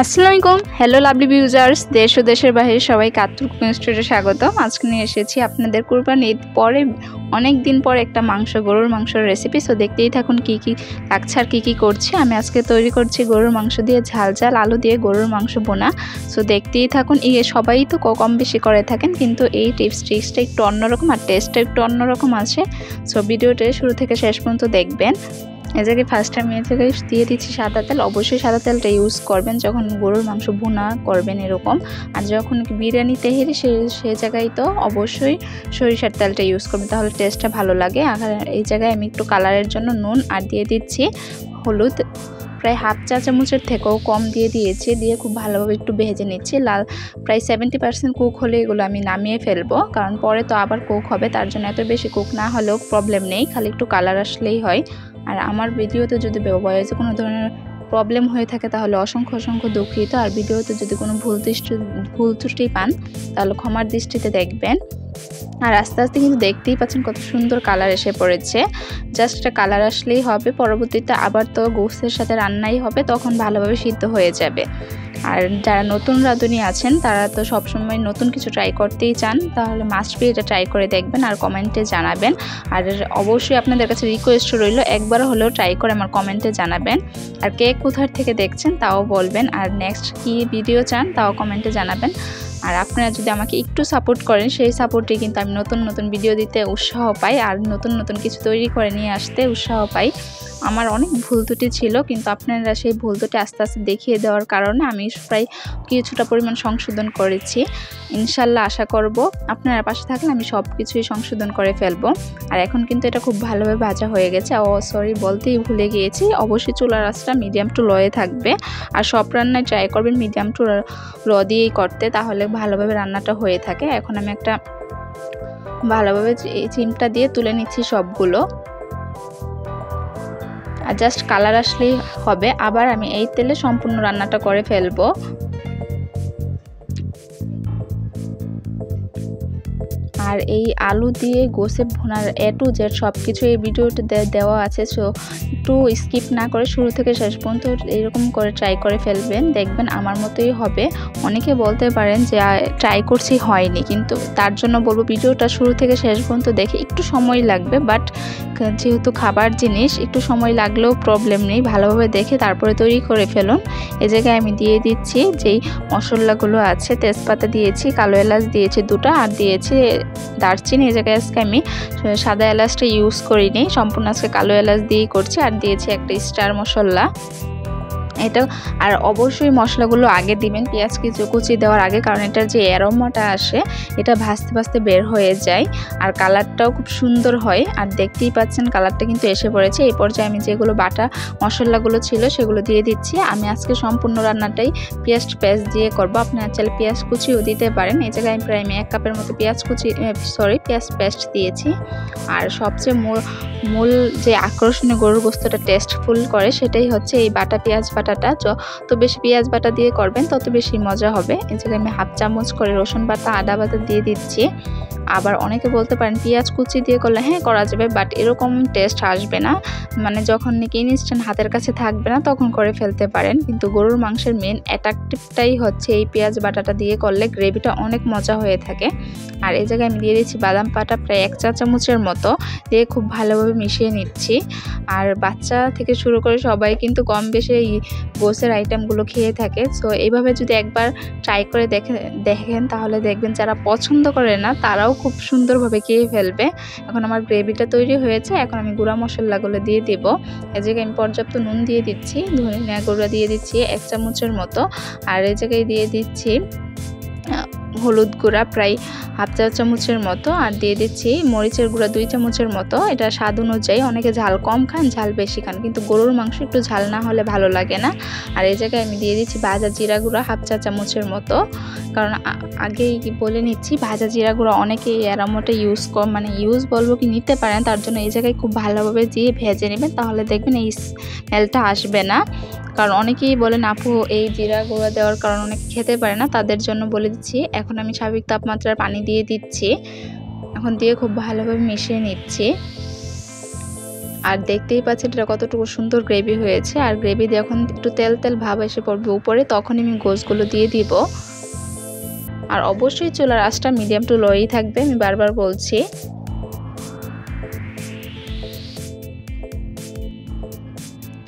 আসসালামু আলাইকুম। Hello lovely ভিউজার্স, দেশ ও দেশের বাইরে সবাইকে আত্মুর কুকিং স্টুডিওতে স্বাগতম। আজকে নিয়ে এসেছি আপনাদের কুরবানি ঈদ পরে অনেক দিন পর একটা গরুর মাংসের রেসিপি। সো দেখতেই থাকুন কি কি লাগছে আর কি করছি। আমি আজকে তৈরি করছি গরুর মাংস দিয়ে ঝাল আলু দিয়ে গরুর মাংস বোনা। সো দেখতেই থাকুন। সবাই তো কম বেশি করে থাকেন, কিন্তু এই ট্রিক্সটা একটু অন্যরকম আর টেস্টটা একটু অন্যরকম আছে। সো ভিডিওটা শুরু থেকে শেষ পর্যন্ত দেখবেন। এই জায়গায় ফার্স্ট টাইম দিয়ে দিচ্ছি সাদা তেল। অবশ্যই সাদা তেলটা ইউজ করবেন যখন গরুর মাংস ভুনা করবেন এরকম। আর যখন বিরিয়ানি তেহেরি সে জায়গায় তো অবশ্যই সরিষার তেলটা ইউজ করবেন, তাহলে টেস্টটা ভালো লাগে। আর এই জায়গায় আমি একটু কালারের জন্য নুন আর দিয়ে দিচ্ছি হলুদ, প্রায় হাফ চা চামচের থেকেও কম দিয়েছি। দিয়ে খুব ভালোভাবে একটু ভেজে নিচ্ছি। প্রায় 70% কুক হলে এগুলো আমি নামিয়ে ফেলবো, কারণ পরে তো আবার কুক হবে। তার জন্য এত বেশি কুক না হলেও প্রবলেম নেই, খালি একটু কালার আসলেই হয়। আর আমার ভিডিওতে যদি ভয়েসে কোনো ধরনের প্রবলেম হয়ে থাকে তাহলে অসংখ্য দুঃখিত। আর ভিডিওতে যদি কোনো ভুল ত্রুটি পান তাহলে ক্ষমার দৃষ্টিতে দেখবেন। আর আস্তে আস্তে কিন্তু দেখতেই পাচ্ছেন কত সুন্দর কালার এসে পড়েছে। জাস্ট একটা কালার আসলেই হবে, পরবর্তীতে আবার তো গোশতের সাথে রান্নাই হবে, তখন ভালোভাবে সিদ্ধ হয়ে যাবে। আর যারা নতুন রাঁধুনি আছেন তারা তো সবসময় নতুন কিছু ট্রাই করতেই চান, তাহলে মাস্ট বি এটা ট্রাই করে দেখবেন আর কমেন্টে জানাবেন। আর অবশ্যই আপনাদের কাছে রিকোয়েস্ট রইল, একবার হলেও ট্রাই করে আমার কমেন্টে জানাবেন। আর কে কোথার থেকে দেখছেন তাও বলবেন, আর নেক্সট কি ভিডিও চান তাও কমেন্টে জানাবেন। আর আপনারা যদি আমাকে একটু সাপোর্ট করেন, সেই সাপোর্টে কিন্তু আমি নতুন ভিডিও দিতে উৎসাহ পাই, আর নতুন কিছু তৈরি করে নিয়ে আসতে উৎসাহ পাই। আমার অনেক ভুল ত্রুটি ছিল, কিন্তু আপনারা সেই ভুল ত্রুটি আস্তে আস্তে দেখিয়ে দেওয়ার কারণে আমি প্রায় কিছুটা পরিমাণ সংশোধন করেছি। ইনশাল্লাহ আশা করব আপনারা পাশে থাকলে আমি সব কিছুই সংশোধন করে ফেলবো। আর এখন কিন্তু এটা খুব ভালোভাবে ভাজা হয়ে গেছে। সরি, বলতেই ভুলে গিয়েছি, অবশ্যই চুলার আঁচটা মিডিয়াম টু লোয়ে থাকবে। আর সব রান্নায় ট্রাই করবেন মিডিয়াম টু লো দিয়েই করতে, তাহলে ভালোভাবে রান্নাটা হয়ে থাকে। এখন আমি একটা ভালোভাবে চিমটা দিয়ে তুলে নিচ্ছি সবগুলো। আর জাস্ট কালার আসলেই হবে। আবার আমি এই তেলে সম্পূর্ণ রান্নাটা করে ফেলবো। আর এই আলু দিয়ে গোশে ভুনার A to Z সব কিছু এই ভিডিওতে দেওয়া আছে। সো একটু স্কিপ না করে শুরু থেকে শেষ পর্যন্ত এরকম করে ট্রাই করে ফেলবেন, দেখবেন আমার মতোই হবে। অনেকে বলতে পারেন যে ট্রাই করছি হয়নি, কিন্তু তার জন্য বলবো ভিডিওটা শুরু থেকে শেষ পর্যন্ত দেখে একটু সময় লাগবে, বাট যেহেতু খাবার জিনিস একটু সময় লাগলেও প্রবলেম নেই, ভালোভাবে দেখে তারপরে তৈরি করে ফেলুন। এই জায়গায় আমি দিয়ে দিচ্ছি যেই মশলাগুলো আছে। তেজপাতা দিয়েছি, কালো এলাচ দিয়েছি 2টা, আর দিয়েছি দারচিনি। এই জায়গায় আজকে আমি সাদা এলাচটা ইউজ করিনি, সম্পূর্ণ আজকে কালো এলাচ দিয়েই করছি। আর দিয়েছি একটা স্টার মশলা এটা। আর অবশ্যই মশলাগুলো আগে দিবেন পেঁয়াজ কুচি দেওয়ার আগে, কারণ এটার যে অ্যারোমাটা আসে এটা ভাজতে বের হয়ে যায়। আর কালারটাও খুব সুন্দর হয়। আর দেখতেই পাচ্ছেন কালারটা কিন্তু এসে পড়েছে। এই পর্যায়ে আমি যেগুলো বাটা মশলাগুলো ছিল সেগুলো দিয়ে দিচ্ছি। আমি আজকে সম্পূর্ণ রান্নাটাই পেঁয়াজ পেস্ট দিয়ে করব, আপনারা চাইলে পেঁয়াজ কুচিও দিতে পারেন। এই জায়গায় আমি প্রায় 1 কাপের মতো পেঁয়াজ পেস্ট দিয়েছি। আর সবচেয়ে মূল যে আকর্ষণীয় গরুর গোশতটা টেস্টফুল করে সেটাই হচ্ছে এই পেঁয়াজ বাটাটা। যত বেশি পেঁয়াজ বাটা দিয়ে করবেন তত বেশি মজা হবে। এই জায়গায় আমি হাফ চামচ করে রসুন বাটা আদা বাটা দিয়ে দিচ্ছি। আবার অনেকে বলতে পারেন পেঁয়াজ কুচি দিয়ে করলে হ্যাঁ করা যাবে, বাট এরকম টেস্ট আসবে না। মানে যখন নাকি ইনস্ট্যান্ট হাতের কাছে থাকবে না তখন করে ফেলতে পারেন, কিন্তু গরুর মাংসের মেন অ্যাট্রাকটিভটাই হচ্ছে এই পেঁয়াজ বাটাটা দিয়ে করলে গ্রেভিটা অনেক মজা হয়ে থাকে। আর এই জায়গায় আমি দিয়ে দিচ্ছি বাদাম বাটা প্রায় 1 চা চামচের মতো, দিয়ে খুব ভালোভাবে মিশিয়ে নিচ্ছি। আর বাচ্চা থেকে শুরু করে সবাই কিন্তু কম বেশি এই গোশতের আইটেমগুলো খেয়ে থাকে। সো এইভাবে যদি একবার ট্রাই করে দেখেন তাহলে দেখবেন যারা পছন্দ করে না তারাও খুব সুন্দরভাবে খেয়ে ফেলবে। এখন আমার গ্রেভিটা তৈরি হয়েছে, এখন আমি গুঁড়া মশলাগুলো দিয়ে দেব। এই জায়গায় আমি পর্যাপ্ত নুন দিয়ে দিচ্ছি, ধনিয়া গুঁড়া দিয়ে দিচ্ছি 1 চামচের মতো। আর এই জায়গায় দিয়ে দিচ্ছি হলুদ গুঁড়া প্রায় হাফ চা চামচের মতো। আর দিয়ে দিচ্ছি মরিচের গুঁড়া 2 চামচের মতো। এটা স্বাদ অনুযায়ী, অনেকে ঝাল কম খান ঝাল বেশি খান, কিন্তু গরুর মাংস একটু ঝাল না হলে ভালো লাগে না। আর এই জায়গায় আমি দিয়ে দিচ্ছি ভাজা জিরা গুঁড়া হাফ চা চামচের মতো, কারণ আগেই বলে নিচ্ছি ভাজা জিরা গুঁড়া অনেকেই অ্যারোমাটা ইউজ বলবো কি নিতে পারেন। তার জন্য এই জায়গায় খুব ভালোভাবে দিয়ে ভেজে নেবেন, তাহলে দেখবেন এই স্মেলটা আসবে না। কারণ অনেকেই বলেন আপু এই জিরা গুঁড়া দেওয়ার কারণে অনেকে খেতে পারে না, তাদের জন্য বলে দিচ্ছি। এখন আমি স্বাভাবিক তাপমাত্রার পানি দিয়ে দিচ্ছি, এখন দিয়ে খুব ভালোভাবে মিশিয়ে নিচ্ছি। আর দেখতেই পাচ্ছেন এটা কতটুকু সুন্দর গ্রেভি হয়েছে। আর গ্রেভি দিয়ে এখন একটু তেল তেল ভাব এসে পড়বে উপরে, তখন আমি গোশগুলো দিয়ে দিব। আর অবশ্যই চুলার আঁচটা মিডিয়াম টু লোই থাকবে, আমি বারবার বলছি।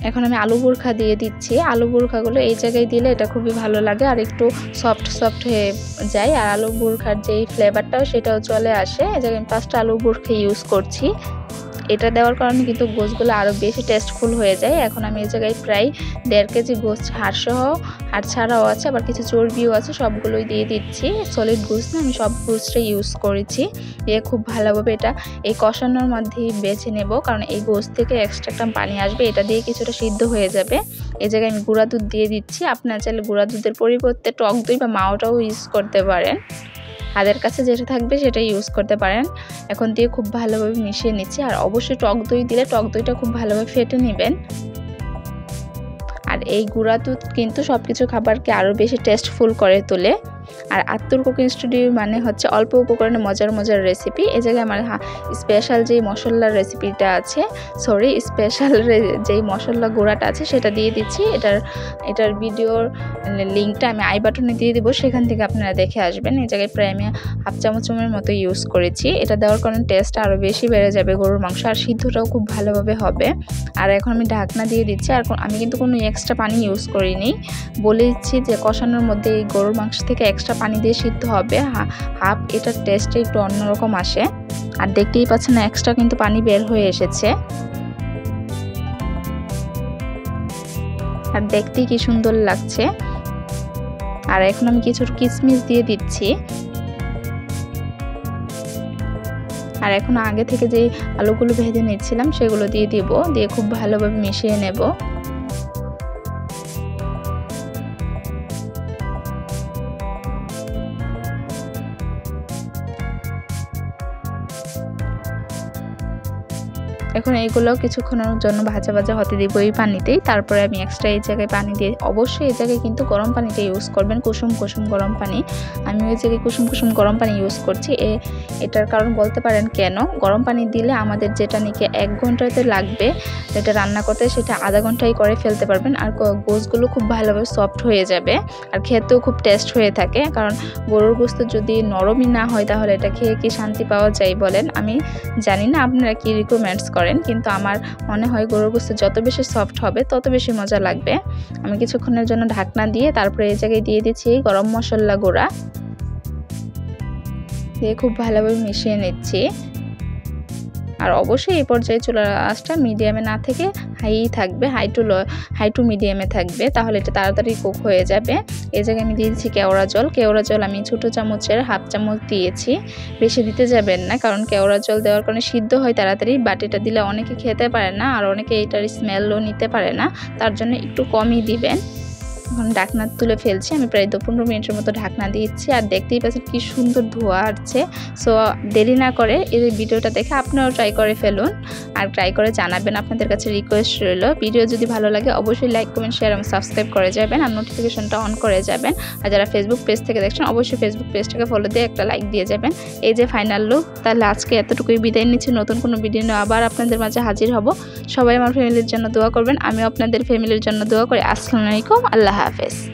এখন আমি আলু বোরখা দিয়ে দিচ্ছি। আলু বোরখাগুলো এই জায়গায় দিলে এটা খুবই ভালো লাগে আর একটু সফট সফট হয়ে যায়। আর আলু বোরখার যেই ফ্লেভারটাও সেটাও চলে আসে। এই জায়গায় আমি 5টা আলু বোরখা ইউজ করছি। এটা দেওয়ার কারণে কিন্তু গোশগুলো আরও বেশি টেস্টফুল হয়ে যায়। এখন আমি এই জায়গায় প্রায় 1.5 কেজি গোশ হাড়সহ, হাড় ছাড়াও আছে, আবার কিছু চর্বিও আছে, সবগুলোই দিয়ে দিচ্ছি। সলিড গোশ না, আমি সব গোশটাই ইউজ করেছি। দিয়ে খুব ভালোভাবে এটা এই কষানোর মধ্যেই বেছে নেব, কারণ এই গোশ থেকে এক্সট্রা একটা পানি আসবে, এটা দিয়ে কিছুটা সিদ্ধ হয়ে যাবে। এই জায়গায় আমি গুঁড়া দুধ দিয়ে দিচ্ছি। আপনারা চাইলে গুঁড়া দুধের পরিবর্তে টক দই বা মাওয়াটাও ইউজ করতে পারেন, হাতের কাছে যেটা থাকবে সেটা ইউজ করতে পারেন। এখন দিয়ে খুব ভালোভাবে মিশিয়ে নিচ্ছি। আর অবশ্যই টক দই দিলে টক দইটা খুব ভালোভাবে ফেটে নেবেন। আর এই গুঁড়া দুধ কিন্তু সব কিছু খাবারকে আরও বেশি টেস্টফুল করে তোলে। আর আত্তুর কুকিং স্টুডিও মানে হচ্ছে অল্প উপকরণে মজার মজার রেসিপি। এই জায়গায় আমার স্পেশাল যেই মশলার রেসিপিটা আছে, স্পেশাল যেই মশলা গুঁড়াটা আছে সেটা দিয়ে দিচ্ছি। এটার ভিডিওর লিঙ্কটা আমি আই বাটনে দিয়ে দিব, সেখান থেকে আপনারা দেখে আসবেন। এই জায়গায় প্রায় আমি 1/2 চামচের মতো ইউজ করেছি। এটা দেওয়ার কারণে টেস্ট আরও বেশি বেড়ে যাবে গরুর মাংস, আর সিদ্ধটাও খুব ভালোভাবে হবে। আর এখন আমি ঢাকনা দিয়ে দিচ্ছি। আর আমি কিন্তু কোনো এক্সট্রা পানি ইউজ করিনি, বলে দিচ্ছি যে কষানোর মধ্যে এই গরুর মাংস থেকে এক্সট্রা পানি দিয়ে সিদ্ধ হবে হাফ, এটার টেস্টে একটু অন্যরকম আসে। আর দেখতেই পাচ্ছেন এক্সট্রা কিন্তু পানি বের হয়ে এসেছে। আর দেখতেই কি সুন্দর লাগছে। আর এখন আমি কিছু কিশমিশ দিয়ে দিচ্ছি। আর এখন আগে থেকে যে আলুগুলো ভেজে নিচ্ছিলাম সেগুলো দিয়ে দিব, দিয়ে খুব ভালোভাবে মিশিয়ে নেব। এখন এইগুলো কিছুক্ষণের জন্য ভাজা ভাজা হতে দিব এই পানিতেই। তারপরে আমি এক্সট্রা এই জায়গায় পানি দিয়ে, অবশ্যই এই জায়গায় কিন্তু গরম পানিটা ইউজ করবেন, কুসুম কুসুম গরম পানি। আমি ওই জায়গায় কুসুম কুসুম গরম পানি ইউজ করছি। এটার কারণ বলতে পারেন কেন। গরম পানি দিলে আমাদের যেটা নাকি 1 ঘন্টাতে লাগবে যেটা রান্না করতে, সেটা আধা ঘন্টায় করে ফেলতে পারবেন। আর গোশগুলো খুব ভালোভাবে সফট হয়ে যাবে, আর খেতেও খুব টেস্ট হয়ে থাকে। কারণ গরুর গোশত যদি নরমই না হয় তাহলে এটা খেয়ে কি শান্তি পাওয়া যায় বলেন? আমি জানি না আপনারা কি রিকমেন্ডস করেন, কিন্তু আমার মনে হয় গরুর গোশত যত বেশি সফট হবে তত বেশি মজা লাগবে। আমি কিছুক্ষণের জন্য ঢাকনা দিয়ে তারপরে এই জায়গায় দিয়ে দিচ্ছি গরম মশলা গুঁড়া, দিয়ে খুব ভালোভাবে মিশিয়ে নিচ্ছি। আর অবশ্যই এই পর্যায়ে চুলার আঁচটা মিডিয়ামে না থেকে হাই থাকবে, হাই টু মিডিয়ামে থাকবে, তাহলে এটা তাড়াতাড়ি কুক হয়ে যাবে। এই জায়গায় আমি দিয়ে দিচ্ছি কেওড়া জল। আমি ছোটো চামচের 1/2 চামচ দিয়েছি, বেশি দিতে যাবেন না, কারণ কেওড়া জল দেওয়ার কারণে সিদ্ধ হয় তাড়াতাড়ি। বাট এটা দিলে অনেকে খেতে পারে না, আর অনেকে এটার স্মেলও নিতে পারে না, তার জন্য একটু কমই দিবেন। এখন ঢাকনা তুলে ফেলছি। আমি প্রায় 15 মিনিটের মতো ঢাকনা দিচ্ছি। আর দেখতেই পাচ্ছেন কি সুন্দর ধোঁয়া আসছে। সো দেরি না করে এই ভিডিওটা দেখে আপনারাও ট্রাই করে ফেলুন, আর ট্রাই করে জানাবেন। আপনাদের কাছে রিকোয়েস্ট রইল, ভিডিও যদি ভালো লাগে অবশ্যই লাইক, কমেন্ট, শেয়ার এবং সাবস্ক্রাইব করে যাবেন, আর নোটিফিকেশনটা অন করে যাবেন। আর যারা ফেসবুক পেজ থেকে দেখছেন অবশ্যই ফেসবুক পেজটাকে ফলো দিয়ে একটা লাইক দিয়ে যাবেন। এই যে ফাইনাল লুক। তাহলে আজকে এতটুকুই বিদায় নিচ্ছি। নতুন কোনো ভিডিও নিয়ে আবার আপনাদের মাঝে হাজির হব। সবাই আমার ফ্যামিলির জন্য দোয়া করবেন, আমিও আপনাদের ফ্যামিলির জন্য দোয়া করি। আসসালামু আলাইকুম, আল্লাহ হাফেজ।